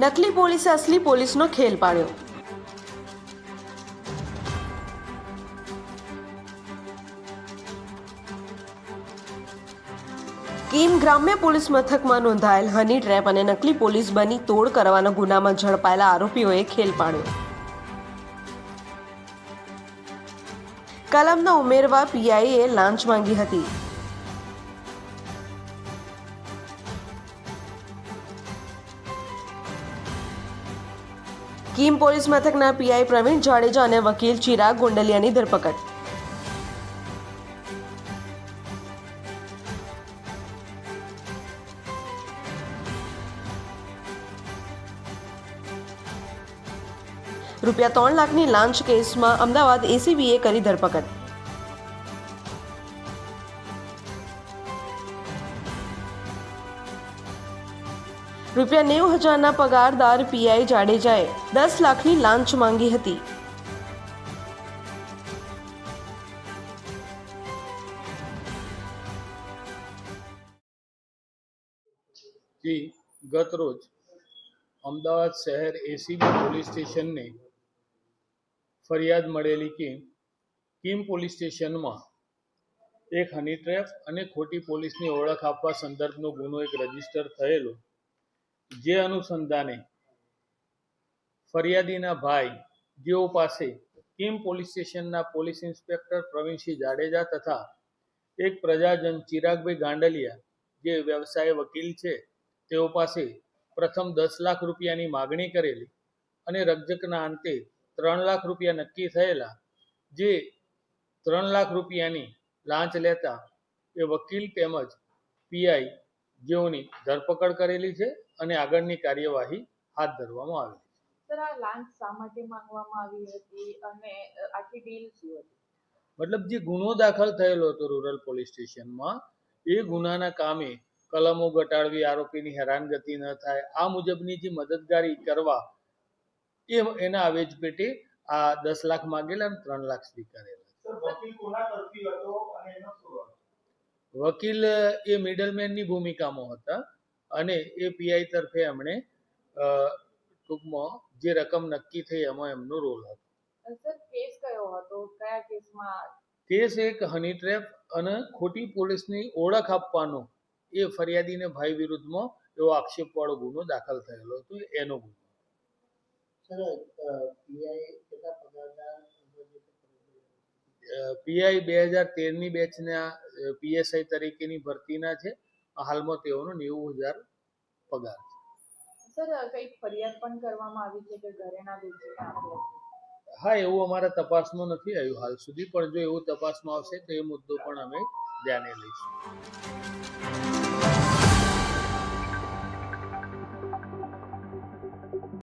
નકલી પોલીસે અસલી પોલીસનો ખેલ પાડ્યો। કીમ ગ્રામ્ય પોલીસ મથકમાં નોંધાયેલ હની ટ્રેપ અને નકલી પોલીસ બની તોડ કરવાના ગુનામાં ઝડપાયેલા આરોપીઓએ ખેલ પાડ્યો। કલમના ઉમેરવા પીઆઈએ લાંચ માંગી હતી। કીમ પોલીસ મથકના પીઆઈ પ્રવીણ જાડેજા અને વકીલ ચિરાગ ગોંડલિયાની ધરપકડ। રૂપિયા 3 લાખની લાંચ કેસમાં અમદાવાદ એસીબીએ કરી ધરપકડ। રૂપિયા 90,000ના પગારદાર પીઆઈ જાડેજાએ 10 લાખની લાંચ માંગી હતી। ગત રોજ અમદાવાદ શહેર એસીબી પોલીસ સ્ટેશનને ફરિયાદ મળેલી કે કીમ પોલીસ સ્ટેશનમાં એક હની ટ્રેપ અને ખોટી પોલીસની ઓળખ આપવા સંદર્ભનો ગુનો એક રજીસ્ટર થયેલો, જે અનુસંધાને ફરિયાદીના ભાઈ જેઓ પાસે કીમ પોલીસ સ્ટેશનના પોલીસ ઇન્સ્પેક્ટર પ્રવીણસિંહ જાડેજા તથા એક પ્રજાજન ચિરાગભાઈ ગાંડલિયા જે વ્યવસાય વકીલ છે તેઓ પાસે પ્રથમ 10 લાખ રૂપિયાની માગણી કરેલી અને રકઝકના અંતે 3 લાખ રૂપિયા નક્કી થયેલા, જે 3 લાખ રૂપિયાની લાંચ લેતા એ વકીલ તેમજ પીઆઈ જેઓની ધરપકડ કરેલી છે અને આગળની કાર્યવાહી હાથ ધરવામાં આવી છે। સર, આ લાંચ શા માટે માંગવામાં આવી હતી અને આખી ડીલ શું હતી? મતલબ જે ગુનો દાખલ થયેલો હતો રૂરલ પોલીસ સ્ટેશનમાં, એ ગુનાના કામે કલમો ઘટાડવી, આરોપીની હેરાનગતિ ન થાય, આ મુજબની જે મદદગારી કરવા એના આવેજ પેટે આ 10 લાખ માંગેલા અને 3 લાખ સ્વીકારેલા। વકીલ એ મિડલમેનની ભૂમિકામાં હતા અને એ પીઆઈ તરફે એમણે ટૂંકમાં જે રકમ નક્કી થઈ એમાં એમનો રોલ હતો। સર, કેસ કયો હતો? કયા કેસમાં? કેસ એક હની ટ્રેપ અને ખોટી પોલીસની ઓળખ આપવાનો એ ફરિયાદીને ભાઈ વિરુદ્ધમાં એવો આક્ષેપવાળો ગુનો દાખલ થયેલો હતો, એનો ગુનો। પીઆઈ 2013ની બેચના પીએસઆઈ તરીકેની ભરતીના છે। હાલમાં તેઓનો 90,000 પગાર છે। સર, કઈ ફરિયાદ પણ કરવામાં આવી છે કે ઘરેણા વેચીને આપ્યા છે? હા, એવું અમારા તપાસમાં નથી આવ્યું હાલ સુધી, પણ જો એવું તપાસમાં આવશે તો એ મુદ્દો પણ અમે ધ્યાને લઈશું।